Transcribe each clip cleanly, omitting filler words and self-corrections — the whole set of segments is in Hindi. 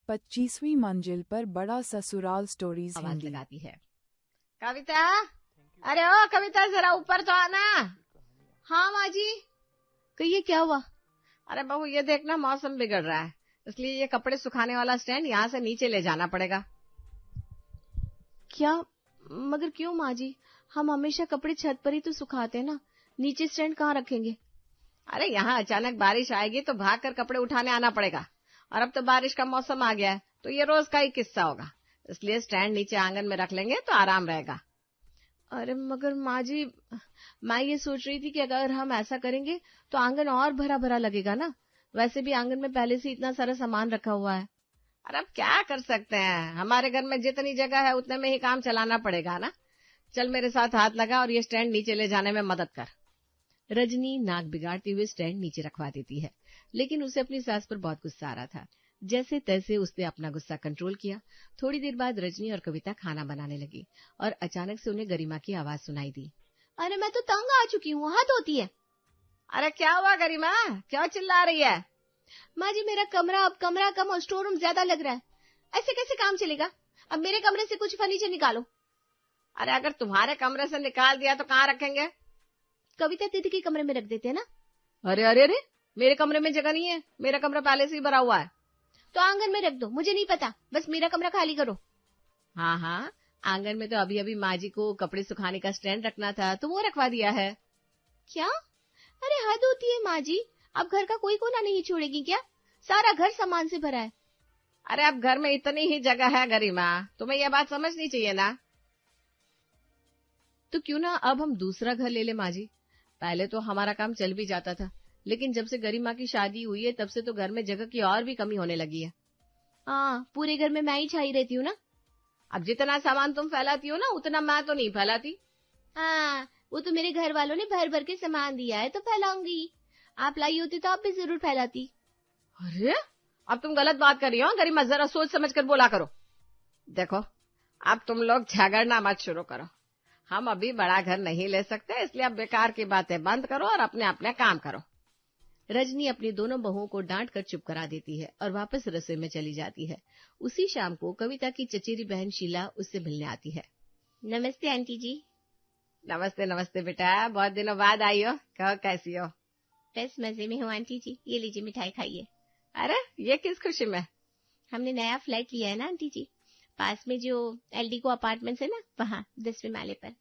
25वीं मंजिल पर बड़ा ससुराल स्टोरीज आवाज हिंदी। लगाती है। कविता, अरे ओ कविता, जरा ऊपर तो आना। हाँ माँ जी। कहिए क्या हुआ? अरे बहू, ये देखना मौसम बिगड़ रहा है, इसलिए ये कपड़े सुखाने वाला स्टैंड यहाँ से नीचे ले जाना पड़ेगा। क्या? मगर क्यों माँ जी? हम हमेशा कपड़े छत पर ही तो सुखाते हैं ना, नीचे स्टैंड कहाँ रखेंगे? अरे यहाँ अचानक बारिश आएगी तो भाग कर कपड़े उठाने आना पड़ेगा, और अब तो बारिश का मौसम आ गया है तो ये रोज का ही किस्सा होगा, इसलिए स्टैंड नीचे आंगन में रख लेंगे तो आराम रहेगा। अरे मगर माँ जी, मैं ये सोच रही थी कि अगर हम ऐसा करेंगे तो आंगन और भरा भरा लगेगा ना, वैसे भी आंगन में पहले से इतना सारा सामान रखा हुआ है। अरे अब क्या कर सकते हैं, हमारे घर में जितनी जगह है उतने में ही काम चलाना पड़ेगा ना। चल मेरे साथ हाथ लगा और ये स्टैंड नीचे ले जाने में मदद कर। रजनी नाक बिगाड़ते हुए स्टैंड नीचे रखवा देती है, लेकिन उसे अपनी सास पर बहुत गुस्सा आ रहा था। जैसे तैसे उसने अपना गुस्सा कंट्रोल किया। थोड़ी देर बाद रजनी और कविता खाना बनाने लगी और अचानक से उन्हें गरिमा की आवाज सुनाई दी। अरे मैं तो तंग आ चुकी हूँ, हाथ होती है। अरे क्या हुआ गरिमा, क्यों चिल्ला रही है? माँ जी, मेरा कमरा अब कमरा कम और स्टोर रूम ज्यादा लग रहा है, ऐसे कैसे काम चलेगा? अब मेरे कमरे से कुछ फर्नीचर निकालो। अरे अगर तुम्हारे कमरे से निकाल दिया तो कहाँ रखेंगे? कविता दीदी के कमरे में रख देते हैं ना। अरे अरे अरे, मेरे कमरे में जगह नहीं है, मेरा कमरा पहले से ही भरा हुआ है। तो आंगन में रख दो, मुझे नहीं पता, बस मेरा कमरा खाली करो। हाँ हाँ, आंगन में तो अभी अभी माँ जी को कपड़े सुखाने का स्टैंड रखना था तो वो रखवा दिया है। क्या? अरे हद होती है माँ जी, अब घर का कोई कोना नहीं छोड़ेगी क्या? सारा घर सामान से भरा है। अरे अब घर में इतनी ही जगह है गरिमा, तुम्हें यह बात समझनी चाहिए ना। तो क्यों ना अब हम दूसरा घर ले ले माँ जी, पहले तो हमारा काम चल भी जाता था, लेकिन जब से गरिमा की शादी हुई है तब से तो घर में जगह की और भी कमी होने लगी है। हाँ, पूरे घर में मैं ही छाई रहती हूँ ना। अब जितना सामान तुम फैलाती हो ना उतना मैं तो नहीं फैलाती। हाँ, वो तो मेरे घर वालों ने भर भर के सामान दिया है तो फैलाऊंगी, आप लाई होती तो आप भी जरूर फैलाती। अरे अब तुम गलत बात कर रही हो गरिमा, जरा सोच समझ कर बोला करो। देखो, अब तुम लोग झगड़ना मत शुरू करो, हम अभी बड़ा घर नहीं ले सकते, इसलिए अब बेकार की बातें बंद करो और अपने अपने काम करो। रजनी अपनी दोनों बहुओं को डांट कर चुप करा देती है और वापस रसोई में चली जाती है। उसी शाम को कविता की चचेरी बहन शीला उससे मिलने आती है। नमस्ते आंटी जी। नमस्ते नमस्ते बेटा, बहुत दिनों बाद आई हो, कहो कैसी हो? बस मजे में हूँ आंटी जी, ये लीजिए मिठाई खाइए। अरे ये किस खुशी में? हमने नया फ्लैट लिया है ना आंटी जी, पास में जो एलडीको अपार्टमेंट्स है ना, वहाँ 10वें माले पर।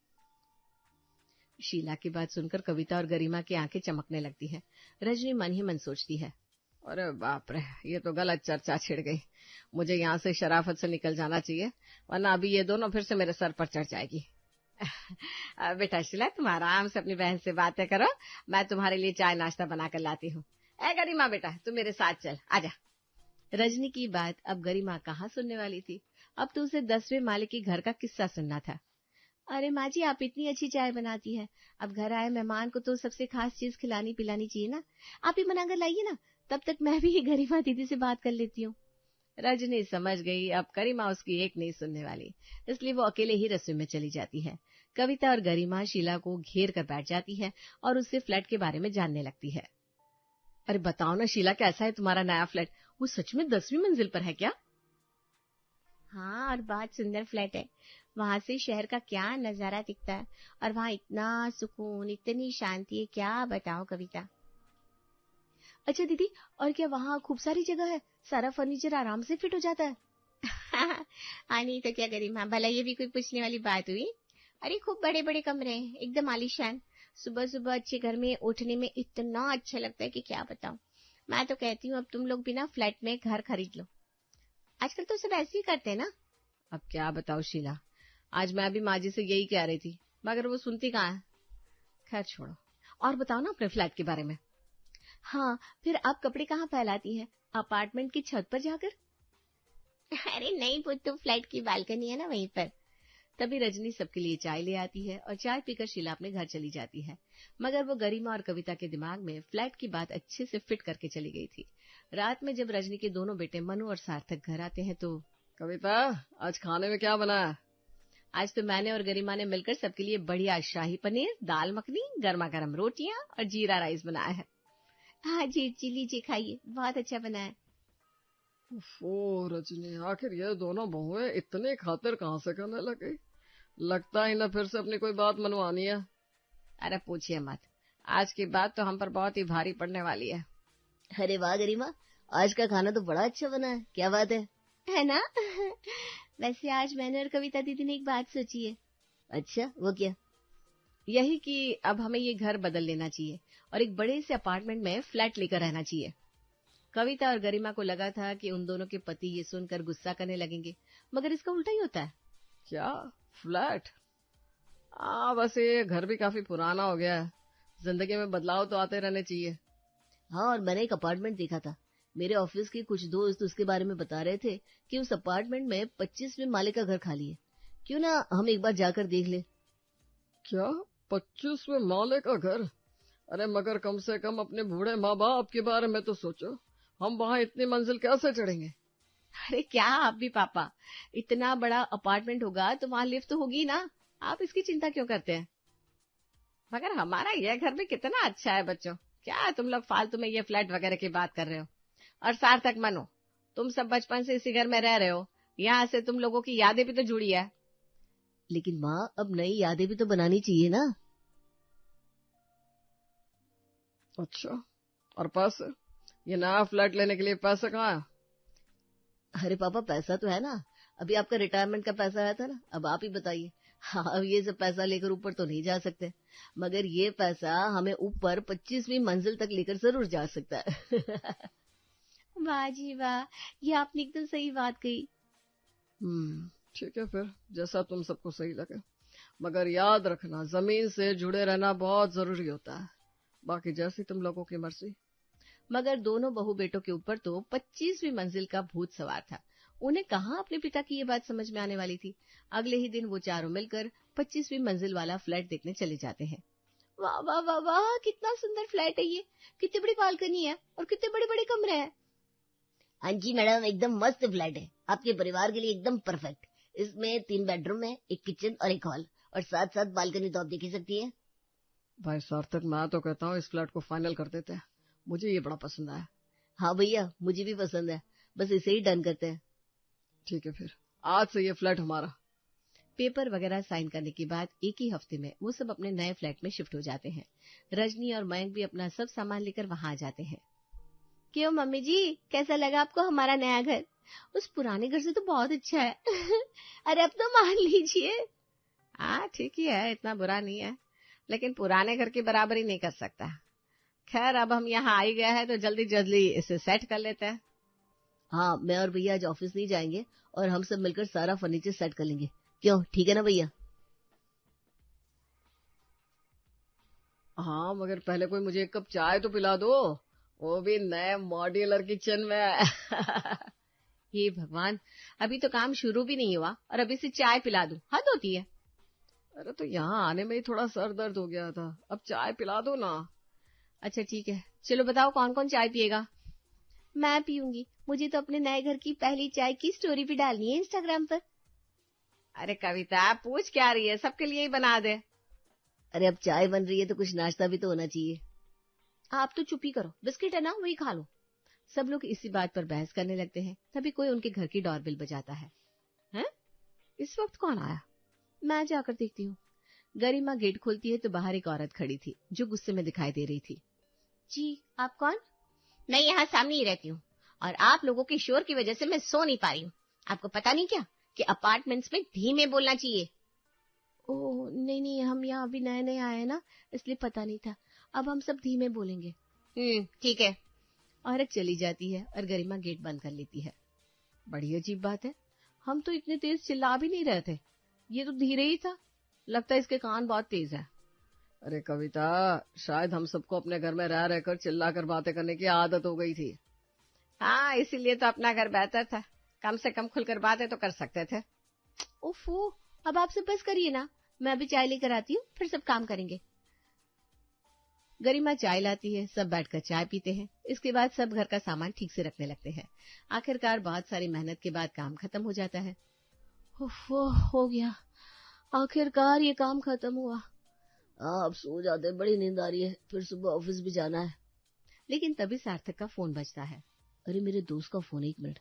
शीला की बात सुनकर कविता और गरिमा की आंखें चमकने लगती है। रजनी मन ही मन सोचती है, अरे बाप रे, ये तो गलत चर्चा छिड़ गई, मुझे यहाँ से शराफत से निकल जाना चाहिए, वरना अभी ये दोनों फिर से मेरे सर पर चढ़ जाएगी। बेटा शीला, तुम आराम से अपनी बहन से बातें करो, मैं तुम्हारे लिए चाय नाश्ता बना कर लाती हूँ। ए गरिमा बेटा, तू मेरे साथ चल, आजा। रजनी की बात अब गरिमा कहाँ सुनने वाली थी, अब तो उसे 10वें माले के घर का किस्सा सुनना था। अरे माँ जी, आप इतनी अच्छी चाय बनाती है, अब घर आए मेहमान को तो सबसे खास चीज खिलानी पिलानी चाहिए ना, आप ही बनाकर लाइए ना, तब तक मैं भी गरिमा दीदी से बात कर लेती हूँ। रजनी समझ गई अब गरिमा उसकी एक नहीं सुनने वाली, इसलिए वो अकेले ही रसोई में चली जाती है। कविता और गरिमा शीला को घेर कर बैठ जाती है और उससे फ्लैट के बारे में जानने लगती है। अरे बताओ ना शीला, कैसा है तुम्हारा नया फ्लैट? वो सच में 10वीं मंजिल पर है क्या? हाँ, और बहुत सुंदर फ्लैट है, वहां से शहर का क्या नजारा दिखता है, और वहाँ इतना सुकून, इतनी शांति है, क्या बताओ कविता। अच्छा दीदी, और क्या वहाँ खूब सारी जगह है, सारा फर्नीचर आराम से फिट हो जाता है? हाँ नहीं तो क्या गरिमा, भला ये भी कोई पूछने वाली बात हुई? अरे खूब बड़े बड़े कमरे हैं, एकदम आलीशान, सुबह सुबह अच्छे घर में उठने में इतना अच्छा लगता है कि क्या बताऊं। मैं तो कहती हूँ अब तुम लोग भी ना फ्लैट में घर खरीद लो, आजकल तो सब ऐसे ही करते हैं ना। अब क्या बताओ शीला, आज मैं भी माँ जी से यही कह रही थी, मगर वो सुनती कहाँ है। खैर छोड़ो, और बताओ ना अपने फ्लैट के बारे में। हाँ, फिर आप कपड़े कहाँ फैलाती हैं, अपार्टमेंट की छत पर जाकर? अरे नहीं, वो तो फ्लैट की बालकनी है ना, वहीं पर। तभी रजनी सबके लिए चाय ले आती है और चाय पीकर शीला अपने घर चली जाती है, मगर वो गरिमा और कविता के दिमाग में फ्लैट की बात अच्छे से फिट करके चली गई थी। रात में जब रजनी के दोनों बेटे मनु और सार्थक घर आते हैं तो, कविता आज खाने में क्या बना है? आज तो मैंने और गरिमा ने मिलकर सबके लिए बढ़िया शाही पनीर, दाल मखनी, गर्मा गर्म रोटियां और जीरा राइस बनाया है। हाँ जी, लीजिए खाइए, बहुत अच्छा बना है। ओ रजनी, आखिर ये दोनों बहुएं इतनी खातिर कहाँ से करने लगी? लगता ही ना फिर से अपनी कोई बात मनवानी है। अरे पूछिए मत, आज की बात तो हम पर बहुत ही भारी पड़ने वाली है। अरे वाह गरिमा, आज का खाना तो बड़ा अच्छा बना है, क्या बात है ना? वैसे आज मैंने और कविता दीदी ने एक बात सोची है। अच्छा, वो क्या? यही कि अब हमें ये घर बदल लेना चाहिए और एक बड़े से अपार्टमेंट में फ्लैट लेकर रहना चाहिए। कविता और गरिमा को लगा था कि उन दोनों के पति ये सुनकर गुस्सा करने लगेंगे, मगर इसका उल्टा ही होता है। क्या फ्लैट? वैसे ये घर भी काफी पुराना हो गया है, जिंदगी में बदलाव तो आते रहने चाहिए। हाँ, और मैंने एक अपार्टमेंट देखा था। मेरे ऑफिस के कुछ दोस्त उसके बारे में बता रहे थे कि उस अपार्टमेंट में 25वें माले का घर खाली है। क्यों ना हम एक बार जाकर देख ले? क्या 25वें माले का घर? अरे मगर कम से कम अपने बूढ़े माँ बाप के बारे में तो सोचो, हम वहाँ इतनी मंजिल कैसे चढ़ेंगे? अरे क्या आप भी पापा, इतना बड़ा अपार्टमेंट होगा तो वहां लिफ्ट तो होगी ना, आप इसकी चिंता क्यों करते हैं? मगर हमारा यह घर भी कितना अच्छा है बच्चों, क्या तुम लोग फालतू में ये फ्लैट वगैरह की बात कर रहे हो? और सार्थक मनो, तुम सब बचपन से इसी घर में रह रहे हो, यहाँ से तुम लोगों की यादें भी तो जुड़ी है। लेकिन माँ, अब नई यादें भी तो बनानी चाहिए ना। अच्छा, और पैसे? ये नया फ्लैट लेने के लिए पैसे कहाँ है? अरे पापा, पैसा तो है ना। अभी आपका रिटायरमेंट का पैसा आया था ना, अब आप ही बताइए। हाँ, अब ये सब पैसा लेकर ऊपर तो नहीं जा सकते, मगर ये पैसा हमें ऊपर 25वीं मंजिल तक लेकर जरूर जा सकता है। वाह जी वाह, ये आपने एकदम सही बात कही। ठीक है फिर, जैसा तुम सबको सही लगे, मगर याद रखना जमीन से जुड़े रहना बहुत जरूरी होता है। बाकी जैसी तुम लोगों की मर्जी। मगर दोनों बहू बेटों के ऊपर तो 25वीं मंजिल का भूत सवार था। उन्हें कहाँ अपने पिता की ये बात समझ में आने वाली थी। अगले ही दिन वो चारों मिलकर 25वीं मंजिल वाला फ्लैट देखने चले जाते हैं। वाह वाह वाह वाह, कितना सुंदर फ्लैट है ये, कितनी बड़ी बालकनी है और कितने बड़े बड़े कमरे हैं। हाँ जी मैडम, एकदम मस्त फ्लैट है, आपके परिवार के लिए एकदम परफेक्ट। इसमें 3 बेडरूम है, एक किचन और एक हॉल, और साथ साथ बालकनी तो आप देख ही सकती है। भाई सार्थक, मैं तो कहता हूँ इस फ्लैट को फाइनल कर देते हैं, मुझे ये बड़ा पसंद आया। हाँ भैया, मुझे भी पसंद है, बस इसे ही डन करते हैं। ठीक है फिर, आज से ये फ्लैट हमारा। पेपर वगैरह साइन करने के बाद एक ही हफ्ते में वो सब अपने नए फ्लैट में शिफ्ट हो जाते हैं। रजनी और मयंक भी अपना सब सामान लेकर वहां आ जाते हैं। क्यों मम्मी जी, कैसा लगा आपको हमारा नया घर? उस पुराने घर से तो बहुत अच्छा है। अरे अब तो मान लीजिए। हाँ ठीक ही है, इतना बुरा नहीं है, लेकिन पुराने घर की बराबरी नहीं कर सकता। खैर अब हम यहाँ आ ही गए हैं तो जल्दी जल्दी इसे सेट कर लेते हैं। हाँ, मैं और भैया आज ऑफिस नहीं जाएंगे और हम सब मिलकर सारा फर्नीचर सेट कर लेंगे। क्यों, ठीक है ना भैया? हाँ, मगर पहले कोई मुझे 1 कप चाय तो पिला दो, वो भी नए मॉड्यूलर किचन में। हे भगवान, अभी तो काम शुरू भी नहीं हुआ और अभी से चाय पिला दूं, हद होती है। अरे तो यहाँ आने में ही थोड़ा सर दर्द हो गया था, अब चाय पिला दो ना। अच्छा ठीक है, चलो बताओ कौन कौन चाय पिएगा? मैं पीऊंगी, मुझे तो अपने नए घर की पहली चाय की स्टोरी भी डालनी है इंस्टाग्राम पर। अरे कविता, पूछ क्या रही है, सबके लिए ही बना दे। अरे अब चाय बन रही है तो कुछ नाश्ता भी तो होना चाहिए। आप तो चुप ही करो, बिस्किट है ना, वही खा लो। सब लोग इसी बात पर बहस करने लगते हैं। तभी कोई उनके घर की डोरबेल बजाता है। हैं? इस वक्त कौन आया? मैं जाकर देखती हूँ। गरिमा गेट खोलती है तो बाहर एक औरत खड़ी थी जो गुस्से में दिखाई दे रही थी। जी, आप कौन? मैं यहाँ सामने ही रहती हूँ और आप लोगों के शोर की वजह से मैं सो नहीं पा रही हूँ। आपको पता नहीं क्या कि अपार्टमेंट्स में धीमे बोलना चाहिए? ओह नहीं नहीं, हम यहाँ अभी नए नए आए हैं ना, इसलिए पता नहीं था। अब हम सब धीमे बोलेंगे। ठीक है। औरत चली जाती है और गरिमा गेट बंद कर लेती है। बड़ी अजीब बात है, हम तो इतने तेज चिल्ला भी नहीं रहे थे, ये तो धीरे ही था। लगता है इसके कान बहुत तेज है। अरे कविता, शायद हम सबको अपने घर में रह रहकर चिल्लाकर बातें करने की आदत हो गई थी। हाँ, इसीलिए तो अपना घर बेहतर था, कम से कम खुलकर बातें तो कर सकते थे। ओफो, अब आपसे बस करिए ना, मैं अभी चाय लेकर आती हूँ, फिर सब काम करेंगे। गरिमा चाय लाती है, सब बैठकर चाय पीते हैं। इसके बाद सब घर का सामान ठीक से रखने लगते हैं। आखिरकार बहुत सारी मेहनत के बाद काम खत्म हो जाता है। ओफो, हो गया, आखिरकार ये काम खत्म हुआ। हाँ, अब सो जाते हैं, बड़ी नींद आ रही है, फिर सुबह ऑफिस भी जाना है। लेकिन तभी सार्थक का फोन बजता है। अरे मेरे दोस्त का फोन है, 1 मिनट।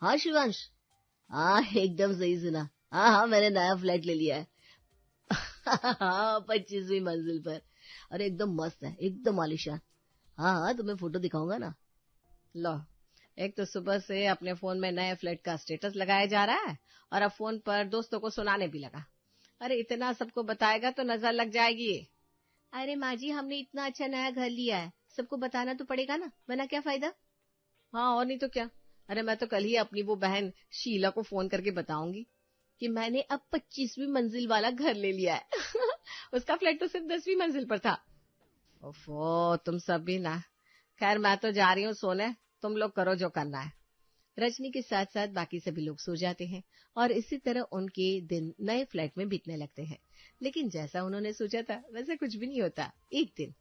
हाँ शिवांश, हाँ एकदम सही सुना। हाँ हाँ, मैंने नया फ्लैट ले लिया है। हाँ 25वीं मंजिल पर। अरे एकदम मस्त है, एकदम आलीशान। हाँ हाँ, तुम्हें फोटो दिखाऊंगा ना। लो, एक तो सुबह से अपने फोन में नए फ्लैट का स्टेटस लगाया जा रहा है और अब फोन पर दोस्तों को सुनाने भी लगा। अरे इतना सबको बताएगा तो नजर लग जाएगी। अरे माँ जी, हमने इतना अच्छा नया घर लिया है, सबको बताना तो पड़ेगा ना, वरना क्या फायदा। हाँ और नहीं तो क्या। अरे मैं तो कल ही अपनी वो बहन शीला को फोन करके बताऊंगी कि मैंने अब 25वीं मंजिल वाला घर ले लिया है। उसका फ्लैट तो सिर्फ 10वीं मंजिल पर था। ओफो, तुम सब भी ना। खैर मैं तो जा रही हूँ सोने, तुम लोग करो जो करना है। रजनी के साथ साथ बाकी सभी लोग सो जाते हैं और इसी तरह उनके दिन नए फ्लैट में बीतने लगते हैं। लेकिन जैसा उन्होंने सोचा था वैसे कुछ भी नहीं होता। एक दिन,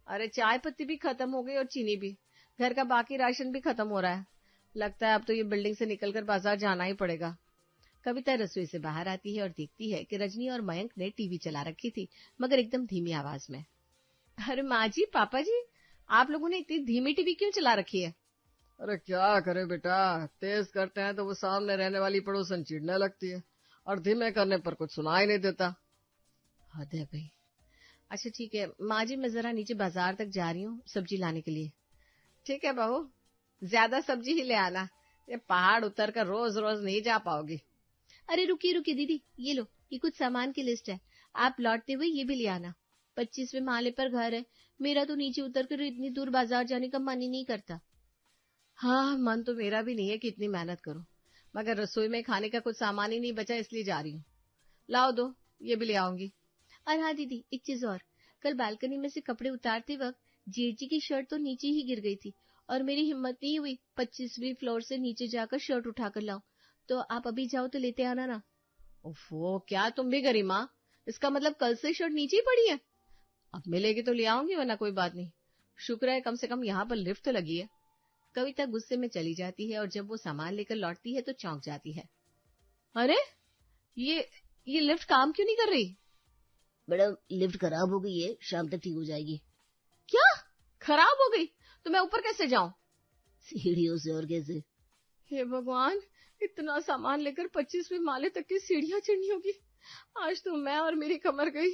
अरे चाय पत्ती भी खत्म हो गई और चीनी भी। घर का बाकी राशन भी खत्म हो रहा है। लगता है अब तो ये बिल्डिंग से निकलकर बाजार जाना ही पड़ेगा। कविता रसोई से बाहर आती है और देखती है कि रजनी और मयंक ने टीवी चला रखी थी, मगर एकदम धीमी आवाज में। अरे माँ जी, पापा जी, आप लोगों ने इतनी धीमी टीवी क्यों चला रखी है? अरे क्या करे बेटा, तेज करते हैं तो वो सामने रहने वाली पड़ोसन चिढ़ने लगती है और धीमे करने पर कुछ सुनाई नहीं देता। हद है भाई। अच्छा ठीक है माँ जी, मैं जरा नीचे बाजार तक जा रही हूँ सब्जी लाने के लिए। ठीक है बहू, ज्यादा सब्जी ही ले आना। ये पहाड़ उतर कर रोज रोज नहीं जा पाओगी। अरे रुकिए रुकिए दीदी, ये लो, ये कुछ सामान की लिस्ट है, आप लौटते हुए ये भी ले आना। 25वें माले पर घर है, मेरा तो नीचे उतर कर इतनी दूर बाजार जाने का मन ही नहीं करता। हाँ, मन तो मेरा भी नहीं है कि इतनी मेहनत करूं, मगर रसोई में खाने का कुछ सामान ही नहीं बचा, इसलिए जा रही हूँ। लाओ दो, ये भी ले आऊंगी। और हाँ दीदी, एक चीज और, कल बालकनी में से कपड़े उतारते वक्त जेठ जी की शर्ट तो नीचे ही गिर गई थी और मेरी हिम्मत नहीं हुई 25वीं फ्लोर से नीचे जाकर शर्ट उठाकर लाऊं, तो आप अभी जाओ तो लेते आना ना। ओफो, क्या तुम भी गरिमा, इसका मतलब कल से शर्ट नीचे ही पड़ी है। अब मिलेगी तो ले आऊंगी, वरना कोई बात नहीं। शुक्र है कम से कम यहाँ पर लिफ्ट तो लगी है। कविता गुस्से में चली जाती है और जब वो सामान लेकर लौटती है तो चौंक जाती है। अरे ये लिफ्ट काम क्यों नहीं कर रही? मैडम, लिफ्ट खराब हो गई है, शाम तक ठीक हो जाएगी। क्या खराब हो गई? तो मैं ऊपर कैसे जाऊं? सीढ़ियों से। और कैसे? हे भगवान, इतना सामान लेकर 25वें माले तक की सीढ़ियां चढ़नी होगी। आज तो मैं और मेरी कमर गई।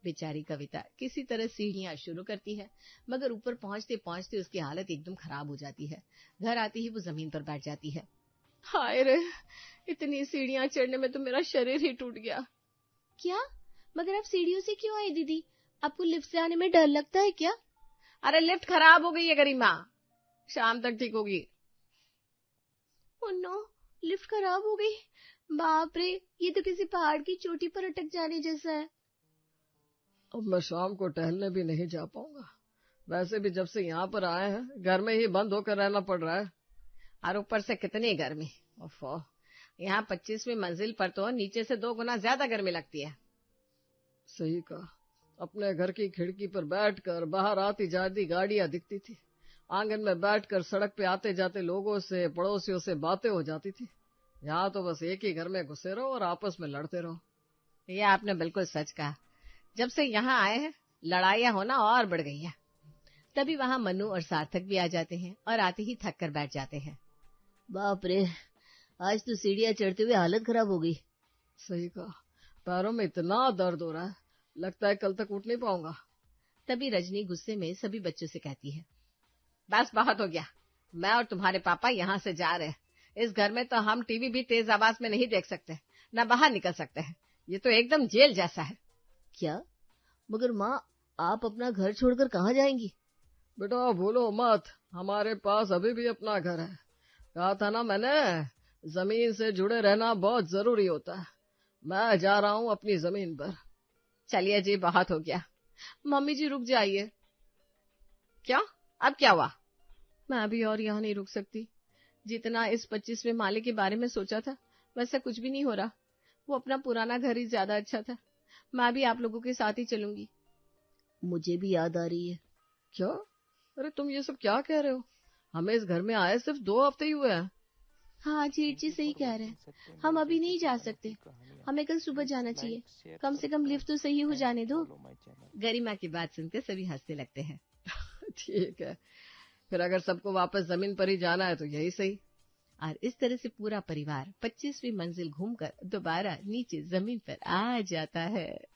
बेचारी कविता किसी तरह सीढ़ियां शुरू करती है, मगर ऊपर पहुंचते पहुंचते उसकी हालत एकदम खराब हो जाती है। घर आते ही वो जमीन पर बैठ जाती है। हाय रे, इतनी सीढ़ियां चढ़ने में तो मेरा शरीर ही टूट गया। क्या? मगर आप सीढ़ियों से क्यों आई दीदी? आपको लिफ्ट से आने में डर लगता है क्या? अरे लिफ्ट खराब हो गई है गरिमा, शाम तक ठीक होगी। ओह नो, लिफ्ट खराब हो गई। बाप रे, ये तो किसी पहाड़ की चोटी पर अटक जाने जैसा है। अब मैं शाम को टहलने भी नहीं जा पाऊंगा। वैसे भी जब से यहाँ पर आए हैं घर में ही बंद होकर रहना पड़ रहा है। और ऊपर से कितनी गर्मी। ओफो, यहाँ 25वीं मंजिल पर तो नीचे से 2 गुना ज्यादा गर्मी लगती है। सही कहा। अपने घर की खिड़की पर बैठकर बाहर आती जाती गाड़ियां दिखती थी। आंगन में बैठकर सड़क पे आते जाते लोगों से पड़ोसियों से बातें हो जाती थी। यहाँ तो बस एक ही घर में घुसे रहो और आपस में लड़ते रहो। ये आपने बिल्कुल सच कहा। जब से यहाँ आए हैं लड़ाइयाँ होना और बढ़ गई है। तभी वहाँ मनु और सार्थक भी आ जाते हैं और आते ही थक कर बैठ जाते हैं। बाप रे, आज तो सीढ़ियां चढ़ते हुए हालत खराब हो गई। सही कहा, पैरों में इतना दर्द हो रहा है, लगता है कल तक उठ नहीं पाऊंगा। तभी रजनी गुस्से में सभी बच्चों से कहती है, बस बहुत हो गया, मैं और तुम्हारे पापा यहाँ से जा रहे हैं। इस घर में तो हम टीवी भी तेज आवाज में नहीं देख सकते, न बाहर निकल सकते हैं। ये तो एकदम जेल जैसा है। क्या? मगर माँ, आप अपना घर छोड़कर कहाँ जाएंगी? बेटा भूलो मत, हमारे पास अभी भी अपना घर है। कहा था ना मैंने, जमीन से जुड़े रहना बहुत जरूरी होता है। मैं जा रहा हूँ अपनी जमीन पर। चलिए जी, बहुत हो गया। मम्मी जी रुक जाइए। क्या? अब क्या हुआ? मैं अभी और यहाँ नहीं रुक सकती। जितना इस 25वें माले के बारे में सोचा था वैसा कुछ भी नहीं हो रहा। वो अपना पुराना घर ही ज्यादा अच्छा था। मैं भी आप लोगों के साथ ही चलूंगी। मुझे भी याद आ रही है। क्या? अरे तुम ये सब क्या कह रहे हो? हमें इस घर में आए सिर्फ 2 हफ्ते ही हुए हैं। हाँ, जेठ जी सही कह रहे हैं, हम अभी नहीं जा सकते। हमें कल सुबह जाना चाहिए। कम से कम लिफ्ट तो सही हो जाने दो। गरिमा की बात सुनकर सभी हंसने लगते हैं। ठीक है, फिर अगर सबको वापस जमीन पर ही जाना है तो यही सही। और इस तरह से पूरा परिवार 25वीं मंजिल घूमकर दोबारा नीचे जमीन पर आ जाता है।